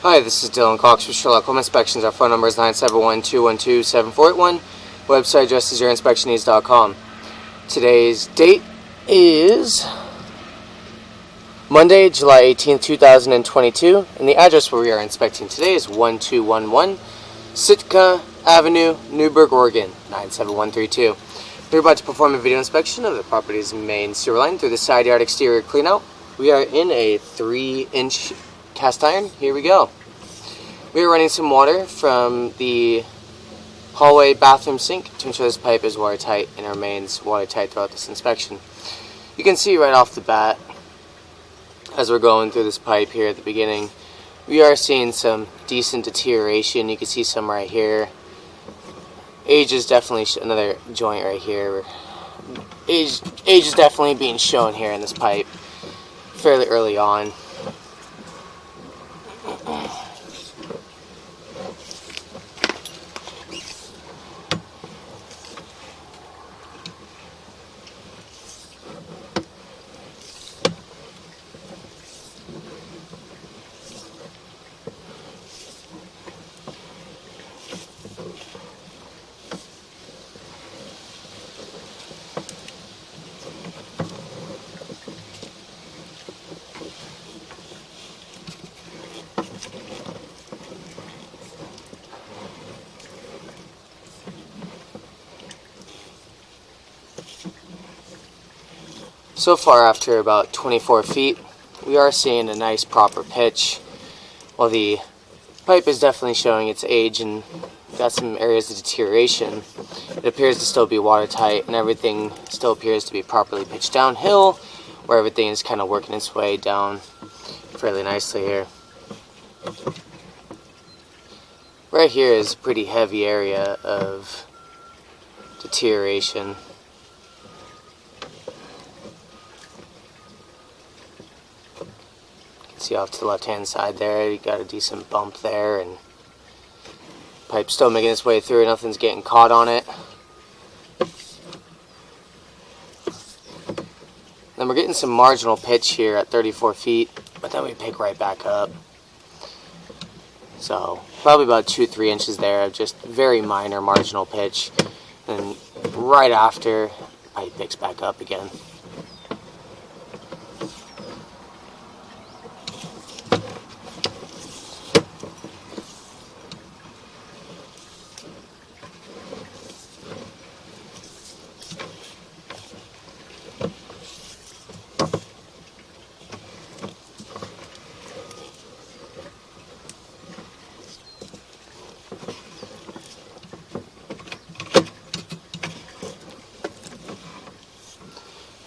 Hi, this is Dylan Cox with Sherlock Home Inspections. Our phone number is 971-212-7481. Website address is yourinspectionneeds.com. Today's date is Monday, July 18th, 2022, and the address where we are inspecting today is 1211 Sitka Avenue, Newburgh, Oregon, 97132. We're about to perform a video inspection of the property's main sewer line through the side yard exterior cleanout. We are in a 3-inch cast iron. Here we go. We are running some water from the hallway bathroom sink to ensure this pipe is watertight and remains watertight throughout this inspection. You can see right off the bat, as we're going through this pipe here at the beginning, we are seeing some decent deterioration. You can see some right here. Age is definitely another joint right here. Age is definitely being shown here in this pipe fairly early on. So far, after about 24 feet, we are seeing a nice proper pitch. While the pipe is definitely showing its age and got some areas of deterioration, it appears to still be watertight and everything still appears to be properly pitched downhill, where everything is kind of working its way down fairly nicely here. Right here is a pretty heavy area of deterioration. See off to the left hand side there, you got a decent bump there, and pipe's still making its way through, nothing's getting caught on it. Then we're getting some marginal pitch here at 34 feet, but then we pick right back up. So probably about 2-3 inches there of just very minor marginal pitch, and right after pipe picks back up again.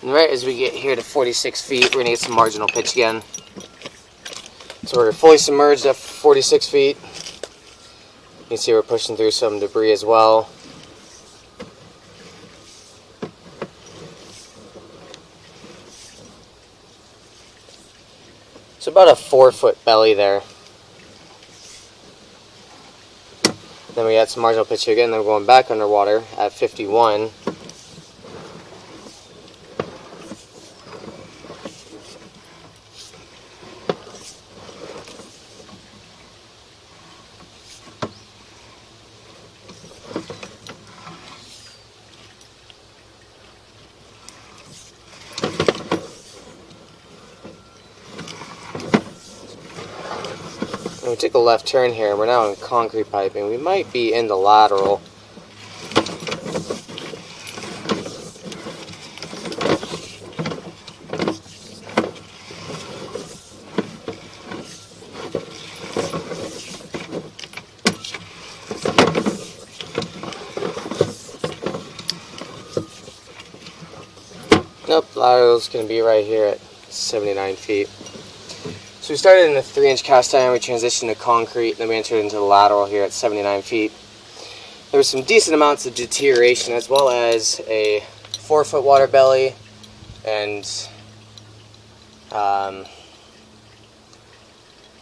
And right as we get here to 46 feet, we're going to get some marginal pitch again. So we're fully submerged at 46 feet. You can see we're pushing through some debris as well. It's about a 4-foot belly there. Then we got some marginal pitch here again, then we're going back underwater at 51. We took a left turn here, we're now in concrete piping. We might be in the lateral. Nope, lateral's going to be right here at 79 feet. So we started in a 3-inch cast iron, we transitioned to concrete, then we entered into the lateral here at 79 feet. There was some decent amounts of deterioration, as well as a 4-foot water belly and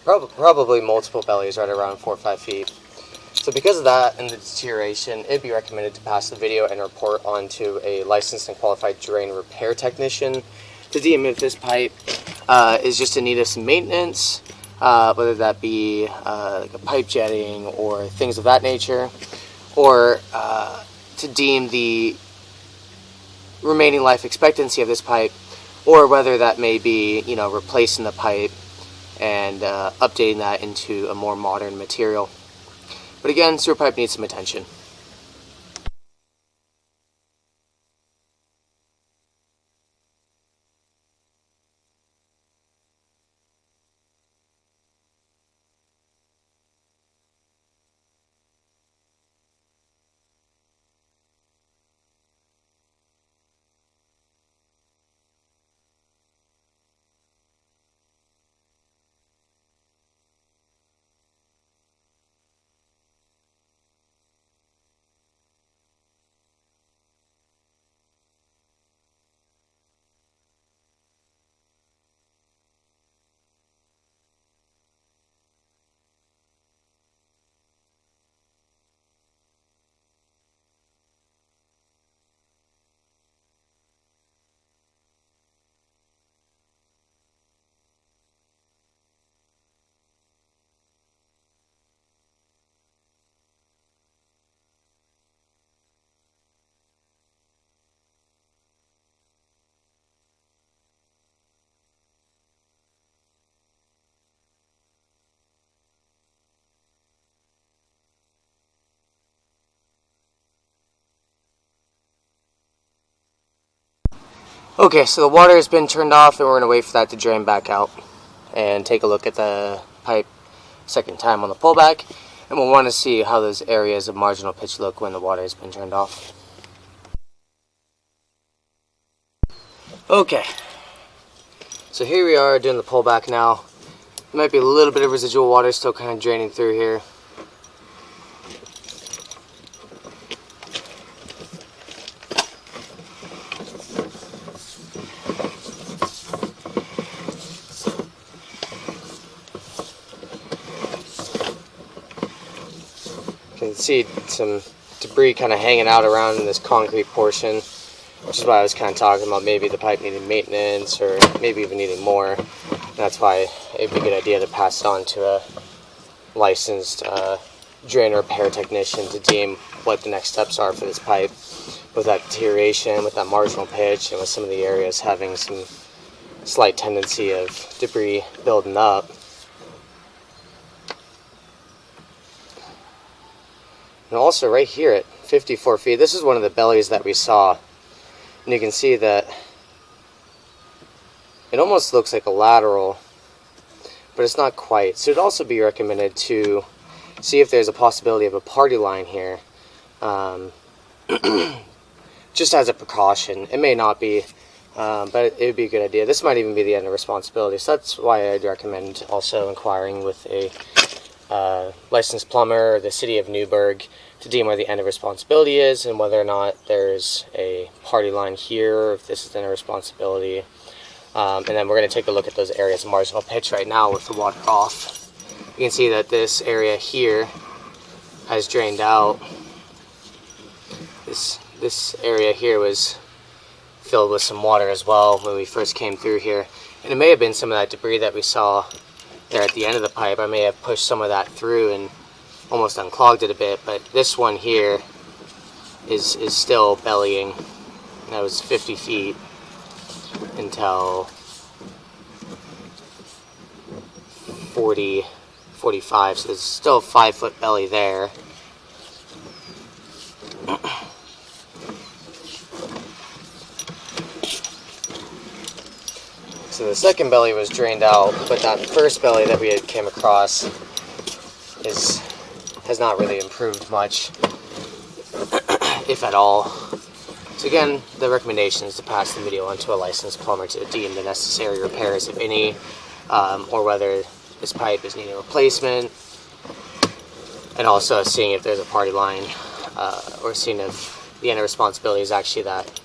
probably multiple bellies right around 4 or 5 feet. So because of that and the deterioration, it'd be recommended to pass the video and report onto a licensed and qualified drain repair technician to deem if this pipe is just in need of some maintenance, whether that be like a pipe jetting or things of that nature, or to deem the remaining life expectancy of this pipe, or whether that may be, replacing the pipe and updating that into a more modern material. But again, sewer pipe needs some attention. Okay, so the water has been turned off, and we're going to wait for that to drain back out and take a look at the pipe second time on the pullback, and we'll want to see how those areas of marginal pitch look when the water has been turned off. Okay, so here we are doing the pullback now. There might be a little bit of residual water still kind of draining through here. You can see some debris kind of hanging out around in this concrete portion, which is why I was kind of talking about maybe the pipe needing maintenance or maybe even needing more. And that's why it'd be a good idea to pass it on to a licensed drain repair technician to deem what the next steps are for this pipe with that deterioration, with that marginal pitch, and with some of the areas having some slight tendency of debris building up. And also right here at 54 feet, this is one of the bellies that we saw. And you can see that it almost looks like a lateral, but it's not quite. So it'd also be recommended to see if there's a possibility of a party line here. Just as a precaution. It may not be, but it would be a good idea. This might even be the end of responsibility. So that's why I'd recommend also inquiring with a licensed plumber or the city of Newburgh to deem where the end of responsibility is and whether or not there's a party line here, or if this is the end of responsibility. And then we're going to take a look at those areas of marginal pitch right now with the water off. You can see that this area here has drained out. This area here was filled with some water as well when we first came through here. And it may have been some of that debris that we saw there at the end of the pipe. I may have pushed some of that through and almost unclogged it a bit, but this one here is still bellying. That was 50 feet until 40, 45, so there's still a 5-foot belly there. So the second belly was drained out, but that first belly that we had came across has not really improved much, if at all. So again, the recommendation is to pass the video on to a licensed plumber to deem the necessary repairs, if any, or whether this pipe is needing replacement, and also seeing if there's a party line, or seeing if the end of responsibility is actually that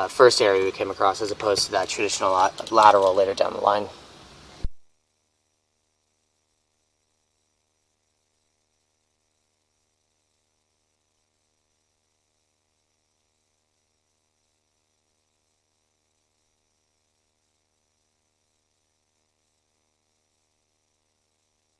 first area we came across as opposed to that traditional lateral later down the line.